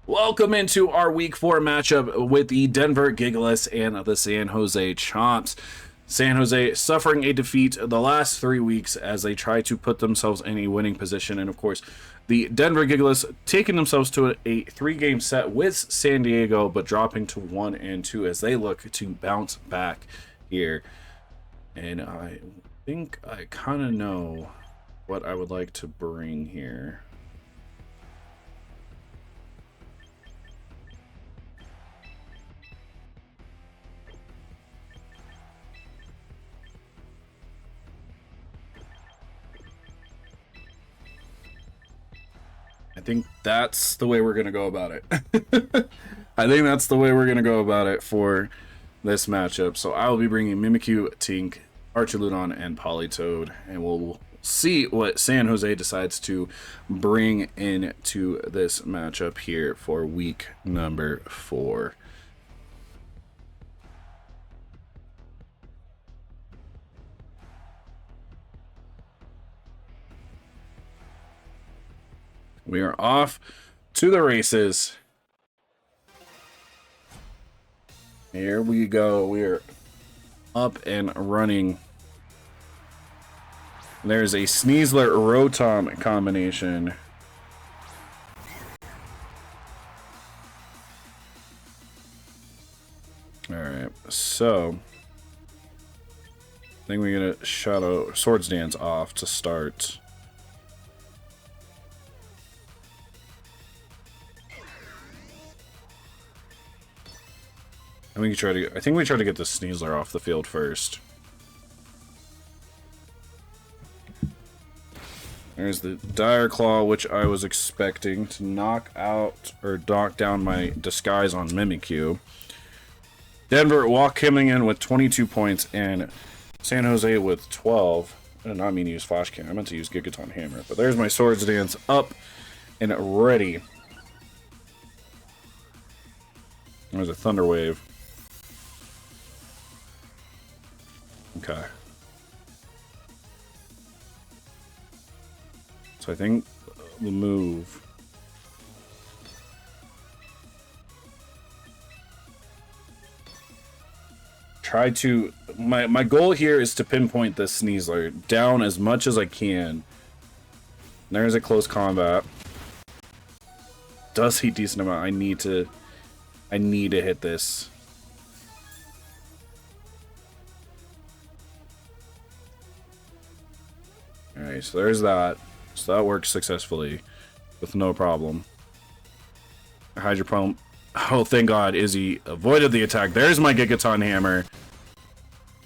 Welcome into our Week 4 matchup with the Denver Gigaliths and the San Jose Chomps. San Jose suffering a defeat the last 3 weeks as they try to put themselves in a winning position. And of course, the Denver Gigaliths taking themselves to a 3-game set with San Diego, but dropping to 1 and 2 as they look to bounce back here. And I think I kind of know what I would like to bring here. I think that's the way we're going to go about it. I think that's the way we're going to go about it for this matchup. So I will be bringing Mimikyu, Tink, Archaludon, and Politoed, and we'll see what San Jose decides to bring into this matchup here for week number 4. We are off to the races. Here we go. We are up and running. There's a Sneasler Rotom combination. Alright, so I think we're gonna Shadow Swords Dance off to start. I think we try to get the Sneasler off the field first. There's the Dire Claw, which I was expecting to knock out or knock down my Disguise on Mimikyu. Denver coming in with 22 points and San Jose with 12. I did not mean to use Flash Cannon. I meant to use Gigaton Hammer. But there's my Swords Dance up and ready. There's a Thunder Wave. Okay. So I think the move... Try to... My goal here is to pinpoint this Sneasler down as much as I can. There's a close combat. Does he decent amount? I need to hit this. Alright, so there's that. So that works successfully with no problem. Hydro Pump. Oh, thank God, Izzy avoided the attack. There's my Gigaton Hammer.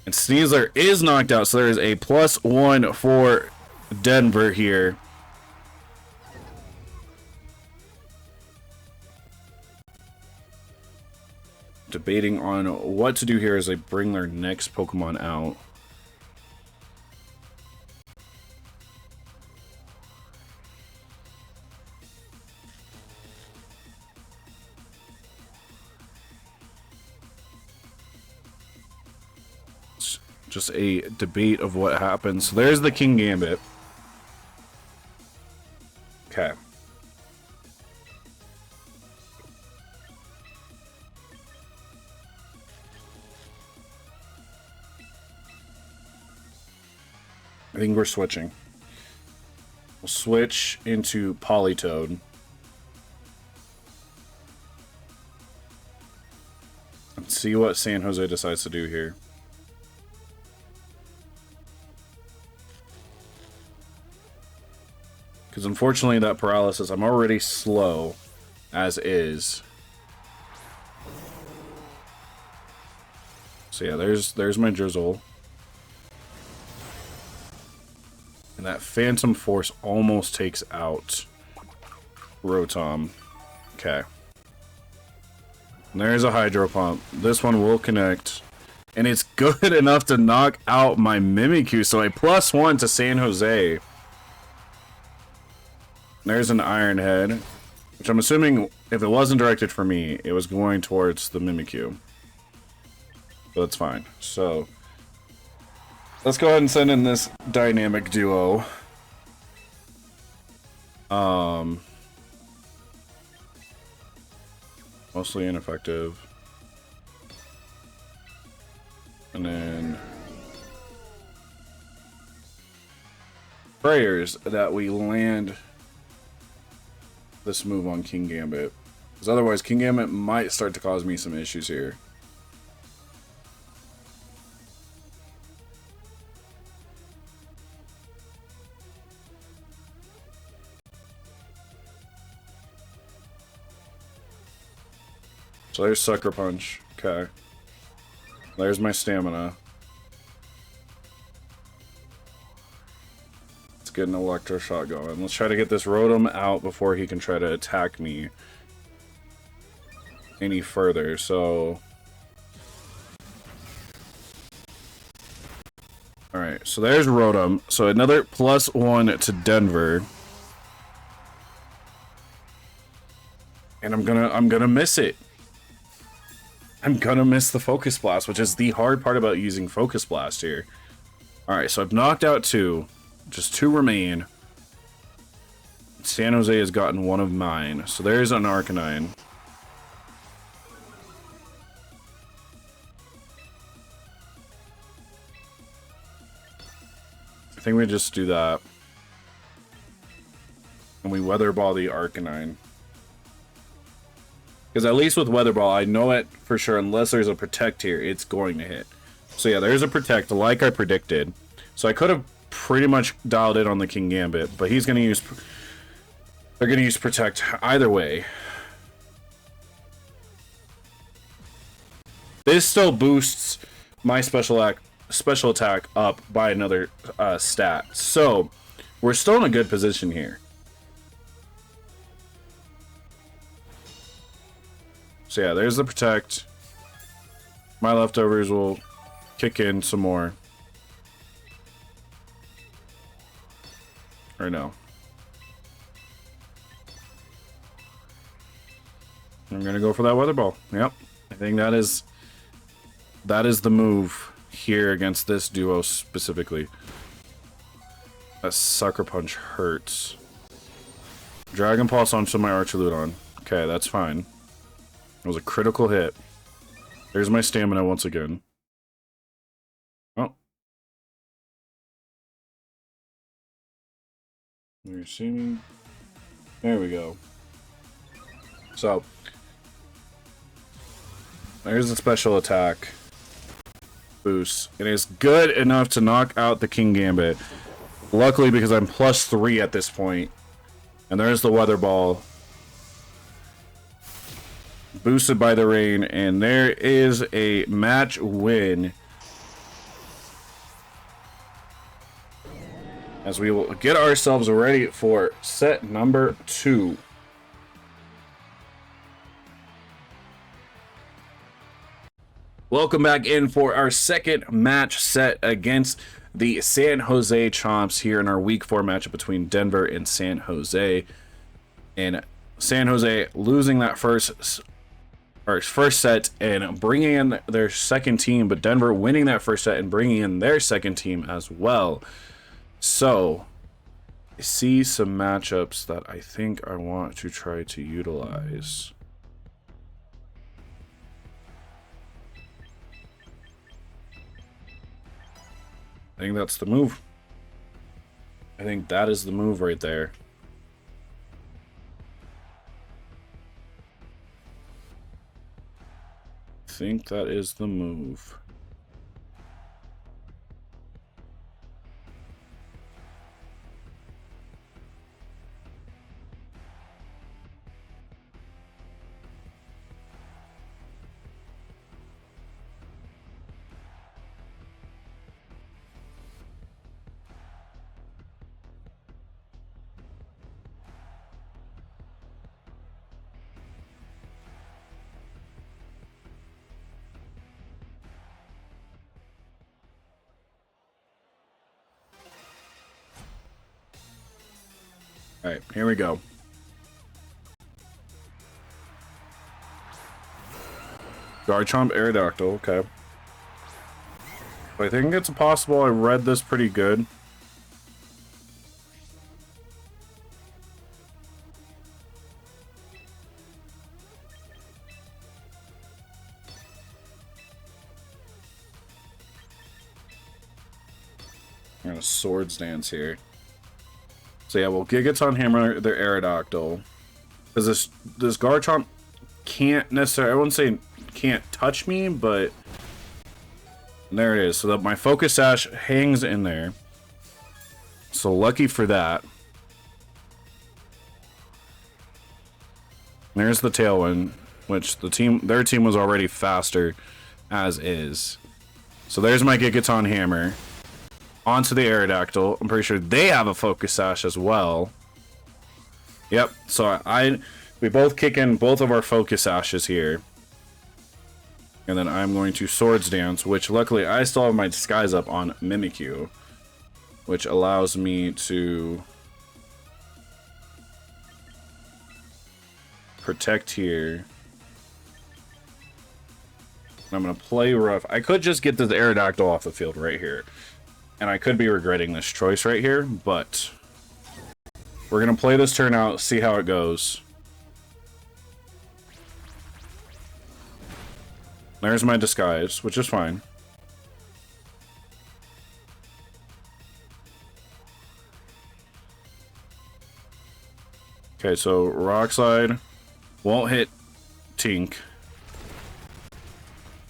And Sneasler is knocked out, so there is a +1 for Denver here. Debating on what to do here as they bring their next Pokemon out. Just a debate of what happens. So there's the King Gambit. Okay. I think we're switching. We'll switch into Politoed. Let's see what San Jose decides to do here. Because unfortunately that paralysis, I'm already slow as is. So yeah, there's my Drizzle. And that Phantom Force almost takes out Rotom. Okay. And there's a Hydro Pump. This one will connect. And it's good enough to knock out my Mimikyu. So a +1 to San Jose. There's an Iron Head, which I'm assuming if it wasn't directed for me, it was going towards the Mimikyu. But that's fine. So let's go ahead and send in this dynamic duo. Mostly ineffective. And then prayers that we land this move on King Gambit. Because otherwise King Gambit might start to cause me some issues here. So there's Sucker Punch. Okay. There's my stamina. Let's get an Electroshock going. Let's try to get this Rotom out before he can try to attack me any further. So... Alright, so there's Rotom. So another +1 to Denver. And I'm gonna miss it. I'm gonna miss the Focus Blast, which is the hard part about using Focus Blast here. Alright, so I've knocked out 2. Just 2 remain. San Jose has gotten 1 of mine. So there's an Arcanine. I think we just do that. And we Weather Ball the Arcanine. Because at least with Weather Ball, I know it for sure, unless there's a Protect here, it's going to hit. So yeah, there's a Protect, like I predicted. So I could have pretty much dialed it on the King Gambit, but he's going to use... They're going to use Protect either way. This still boosts my special attack up by another stat. So, we're still in a good position here. So yeah, there's the Protect. My leftovers will kick in some more. Or no. I'm gonna go for that Weather Ball. Yep. I think that is the move here against this duo specifically. That Sucker Punch hurts. Dragon Pulse onto my Archiludon. Okay, that's fine. It was a critical hit. There's my stamina once again. Oh. You're seeing. There we go. So. There's the special attack boost. It is good enough to knock out the King Gambit. Luckily, because I'm +3 at this point. And there's the Weather Ball. Boosted by the rain, and there is a match win. As we will get ourselves ready for set number 2. Welcome back in for our second match set against the San Jose Chomps here in our Week 4 matchup between Denver and San Jose. And San Jose losing that first set and bringing in their second team, but Denver winning that first set and bringing in their second team as well. So, I see some matchups that I think I want to try to utilize. I think that's the move. I think that is the move right there. I think that is the move. Alright, here we go. Garchomp Aerodactyl, okay. I think it's possible I read this pretty good. We're gonna Swords Dance here. So yeah, we'll Gigaton Hammer their Aerodactyl. Because this Garchomp can't necessarily, I wouldn't say can't touch me, but there it is. So that my Focus Sash hangs in there. So lucky for that. There's the Tailwind, which their team was already faster as is. So there's my Gigaton Hammer. Onto the Aerodactyl. I'm pretty sure they have a Focus Sash as well. Yep, so we both kick in both of our Focus Sashes here. And then I'm going to Swords Dance, which luckily I still have my Disguise up on Mimikyu, which allows me to protect here. I'm going to play rough. I could just get this Aerodactyl off the field right here. And I could be regretting this choice right here, but we're going to play this turn out, see how it goes. There's my Disguise, which is fine. Okay, so Rock Slide won't hit Tink.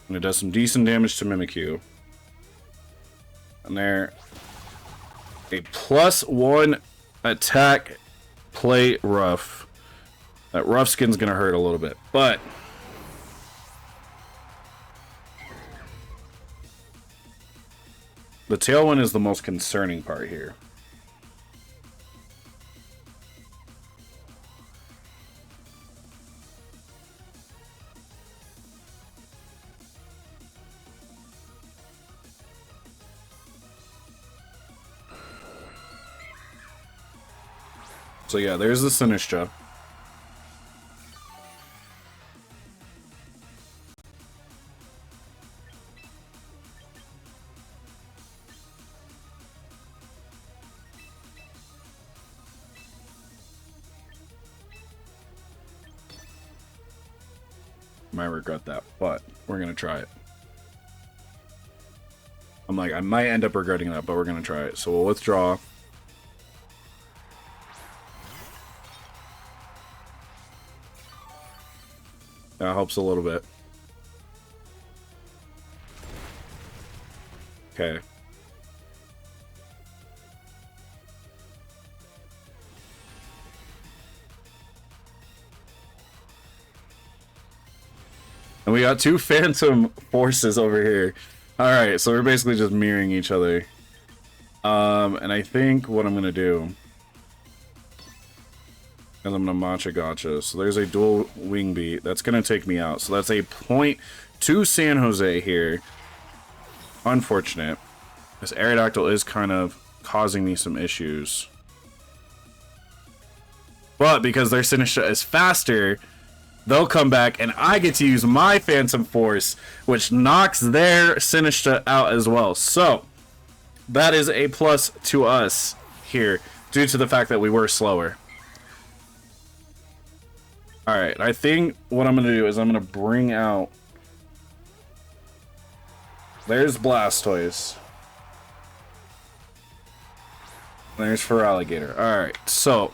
And it does some decent damage to Mimikyu. And there, a +1 attack, play rough. That rough skin's gonna hurt a little bit, but the Tailwind is the most concerning part here. So yeah, there's the Sinistcha. Might regret that, but we're gonna try it. I'm like, I might end up regretting that, but we're gonna try it. So we'll withdraw. That helps a little bit. Okay. And we got two Phantom Forces over here. Alright, so we're basically just mirroring each other. And I think what I'm gonna do and I'm going to Matcha Gotcha. So there's a dual Wing Beat. That's going to take me out. So that's a point to San Jose here. Unfortunate. This Aerodactyl is kind of causing me some issues. But because their Sinistcha is faster, they'll come back and I get to use my Phantom Force, which knocks their Sinistcha out as well. So that is a plus to us here due to the fact that we were slower. Alright, I think what I'm going to do is I'm going to bring out... There's Blastoise. There's Feraligatr. Alright, so...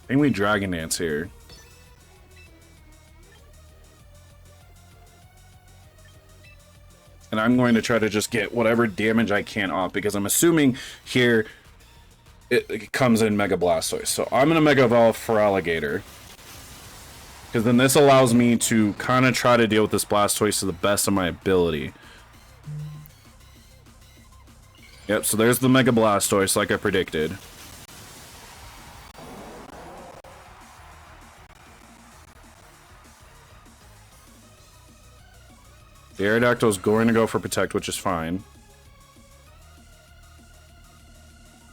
I think we Dragon Dance here. And I'm going to try to just get whatever damage I can off, because I'm assuming here it comes in Mega Blastoise. So I'm going to Mega Evolve Feraligatr, because then this allows me to kind of try to deal with this Blastoise to the best of my ability. Yep, so there's the Mega Blastoise like I predicted. The Aerodactyl is going to go for Protect, which is fine.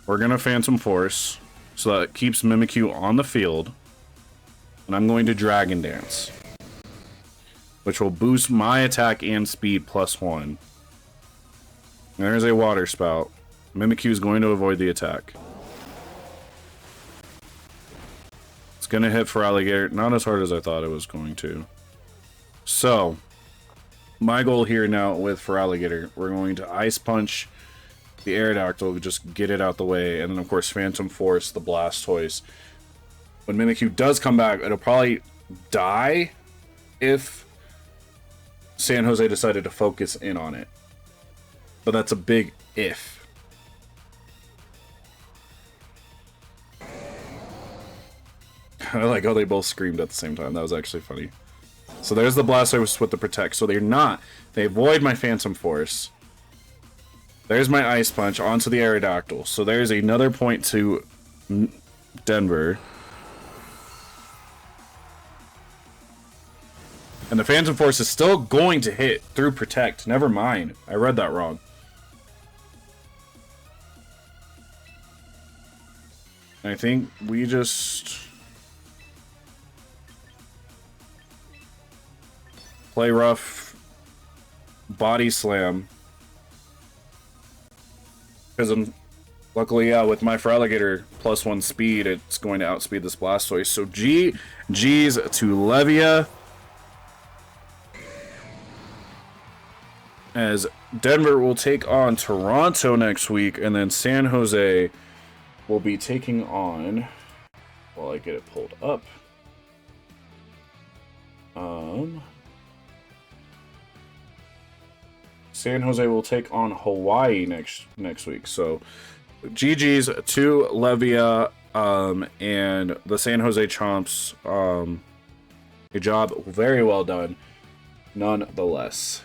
We're going to Phantom Force, so that it keeps Mimikyu on the field. And I'm going to Dragon Dance, which will boost my attack and speed +1. And there's a Water Spout. Mimikyu is going to avoid the attack. It's going to hit Feraligatr, not as hard as I thought it was going to. So, my goal here now with Feraligatr, we're going to Ice Punch the Aerodactyl, just get it out the way, and then of course Phantom Force the Blastoise. When Mimikyu does come back, it'll probably die if San Jose decided to focus in on it. But that's a big if. I like how they both screamed at the same time. That was actually funny. So there's the Blastoise with the Protect. So they avoid my Phantom Force. There's my Ice Punch onto the Aerodactyl. So there's another point to Denver. And the Phantom Force is still going to hit through Protect. Never mind. I read that wrong. I think we just play rough, body slam. Because luckily, yeah, with my Feraligatr +1 speed, it's going to outspeed this Blastoise. So G's to Levia. As Denver will take on Toronto next week, and then San Jose will be taking on, while I get it pulled up, San Jose will take on Hawaii next week. So GG's to Levia, and the San Jose Chomps. A job very well done, nonetheless.